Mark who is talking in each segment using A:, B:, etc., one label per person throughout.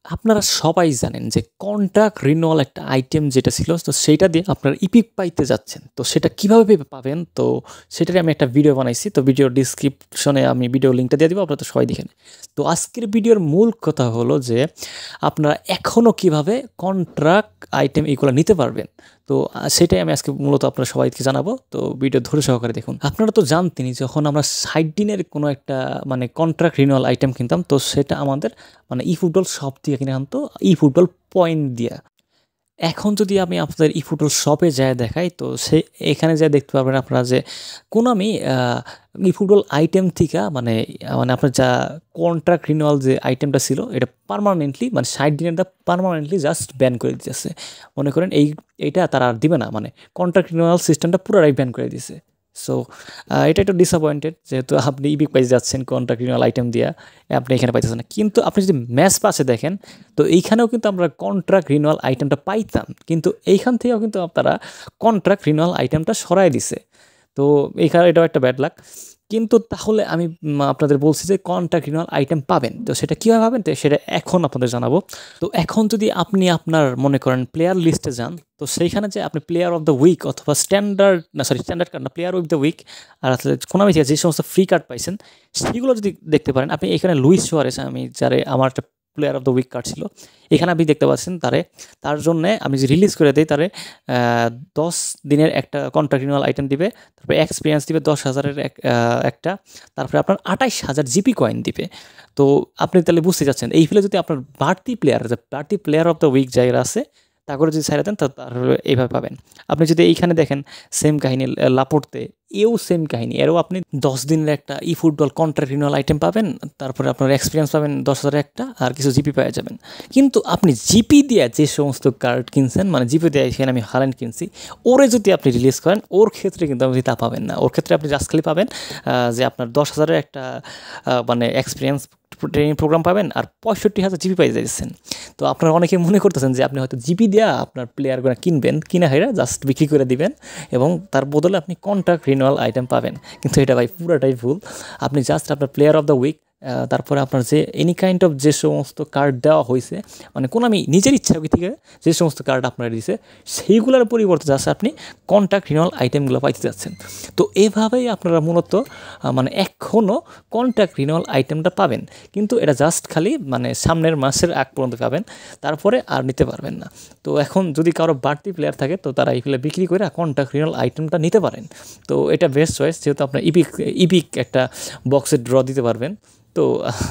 A: আপনারা সবাই জানেন যে কন্ট্রাক্ট রিনিউয়াল একটা আইটেম যেটা ছিল তো সেইটা দিয়ে আপনারা ইপিক পাইতে যাচ্ছেন। তো সেটা কিভাবে পাবেন তো সেটারই আমি একটা ভিডিও বানাইছি। তো ভিডিওর ডিসক্রিপশনে আমি ভিডিও লিঙ্কটা দিয়ে দিব, আপনারা তো সবাই দেখেন। তো আজকের ভিডিওর মূল কথা হলো যে আপনারা এখনও কিভাবে কন্ট্রাক্ট আইটেম এগুলো নিতে পারবেন। তো সেটাই আমি আজকে মূলত আপনারা সবাইকে জানাবো। তো ভিডিও ধরে সহকারে দেখুন। আপনারা তো জানতেনই যখন আমরা 60 দিনের কোনো একটা মানে কন্ট্রাক্ট রিনিউয়াল আইটেম কিনতাম, তো সেটা আমাদের মানে ইফুটবল শপ থেকে কিনে আনতো ইফুটবল পয়েন্ট দিয়া। এখন যদি আমি আপনাদের ইফুটবল শপে যায় দেখাই, তো সে এখানে যা দেখতে পারবেন আপনারা যে কোনামি ইফুটবল আইটেম থেকে মানে মানে আপনার যা কন্ট্রাক্ট রিনিউয়াল যে আইটেমটা ছিল এটা পার্মানেন্টলি মানে 60 দিনের দা পার্মানেন্টলি জাস্ট ব্যান করে দিতেছে। মনে করেন এইটা তারা আর দিবে না, মানে কন্ট্রাক্ট রিনিউয়াল সিস্টেমটা পুরোটাই ব্যান করে দিছে। সো এটা একটু ডিসঅ্যাপয়েন্টেড, যেহেতু আপনি ইপিক পাইতে যাচ্ছেন কন্ট্রাক্ট রিনিউয়াল আইটেম দিয়া, আপনি এখানে পাইতেছেন না। কিন্তু আপনি যদি ম্যাচ পাশে দেখেন, তো এইখানেও কিন্তু আমরা কন্ট্রাক্ট রিনিউয়াল আইটেমটা পাইতাম, কিন্তু এইখান থেকেও কিন্তু আপনারা কন্ট্রাক্ট রিনিউয়াল আইটেমটা সরাই দিছে। তো এইখানে এটাও একটা ব্যাড লাক। কিন্তু তাহলে আমি আপনাদের বলছি যে কন্ট্রাক্ট রিনিউয়াল আইটেম পাবেন, তো সেটা কীভাবে পাবেন তো সেটা এখন আপনাদের জানাবো। তো এখন যদি আপনি আপনার মনে করেন প্লেয়ার লিস্টে যান, তো সেইখানে যে আপনি প্লেয়ার অফ দ্য উইক অথবা স্ট্যান্ডার্ড কার্ড না, প্লেয়ার উইথ দ্য উইক আর আসলে কোনামি থেকে যে সমস্ত ফ্রি কার্ড পাইছেন সেগুলো যদি দেখতে পারেন, আপনি এখানে লুইস সুয়ারেস, আমি যারে আমার একটা player of the week card ছিল, এখানে আপনি দেখতে পাচ্ছেন তার জন্যে আমি যে রিলিজ করে দিই তারে 10 দিনের একটা কন্ট্রাক্ট রিনিউয়াল আইটেম দিবে, তারপরে এক্সপিরিয়েন্স দিবে 10,000-এর একটা, তারপরে আপনার 28,000 জিপি কয়েন দিবে। তো আপনি তাহলে বুঝতে যাচ্ছেন এই ফেলে যদি আপনার বাড়তি প্লেয়ার অফ দ্য উইক জায়গা আছে তা করে যদি ছাড়া দেন তাহলে এইভাবে পাবেন। আপনি যদি এইখানে দেখেন সেম কাহিনী লাপোর্তে, এও সেম কাহিনী, এরও আপনি 10 দিনের একটা ফুটবল কন্ট্রাক্ট রিনিউয়াল আইটেম পাবেন, তারপরে আপনার এক্সপিরিয়েন্স পাবেন 10,000 একটা, আর কিছু জিপি পেয়ে যাবেন। কিন্তু আপনি জিপি দিয়ে যে সমস্ত কার্ড কিনছেন, মানে জিপি দিয়ে এখানে আমি হাল্যান্ড কিনছি, ওরে যদি আপনি রিলিজ করেন ওর ক্ষেত্রে কিন্তু আপনি তা পাবেন না। ওর ক্ষেত্রে আপনি জাস্ট খালি পাবেন যে আপনার 10,000-এর একটা মানে এক্সপিরিয়েন্স ট্রেনিং প্রোগ্রাম পাবেন আর 65,000 জিপি পাই যাচ্ছেন। তো আপনারা অনেকে মনে করতেছেন যে আপনি হয়তো জিপি দেওয়া আপনার প্লেয়ারগুলো কিনবেন, কিনা হেরা জাস্ট বিক্রি করে দিবেন এবং তার বদলে আপনি কন্ট্রাক্ট রিনিউয়াল আইটেম পাবেন। কিন্তু এটা ভাই পুরোটাই ভুল। আপনি জাস্ট আপনার প্লেয়ার অফ দ্য উইক, তারপরে আপনার যে এনি কাইন্ড অফ যে সমস্ত কার্ড দেওয়া হয়েছে, মানে কোনো আমি নিজের ইচ্ছা থেকে যে সমস্ত কার্ড আপনারা দিয়েছে সেইগুলোর পরিবর্তে জাস্ট আপনি কন্ট্রাক্ট রিনিউয়াল আইটেমগুলো পাইতে যাচ্ছেন। তো এভাবেই আপনারা মূলত মানে এখনও কন্ট্রাক্ট রিনিউয়াল আইটেমটা পাবেন, কিন্তু এটা জাস্ট খালি মানে সামনের মাসের আগ পর্যন্ত পাবেন, তারপরে আর নিতে পারবেন না। তো এখন যদি কারো বাড়তি প্লেয়ার থাকে তো তারা এইগুলো বিক্রি করে কন্ট্রাক্ট রিনিউয়াল আইটেমটা নিতে পারেন। তো এটা বেস্ট চয়েস, যেহেতু আপনার ইপিক একটা বক্সের ড্র দিতে পারবেন। তো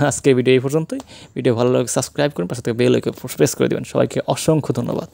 A: আজকের ভিডিও এই পর্যন্তই। ভিডিও ভালো লাগে সাবস্ক্রাইব করুন, পাশে থেকে বেল আইকন প্রেস করে দেবেন। সবাইকে অসংখ্য ধন্যবাদ।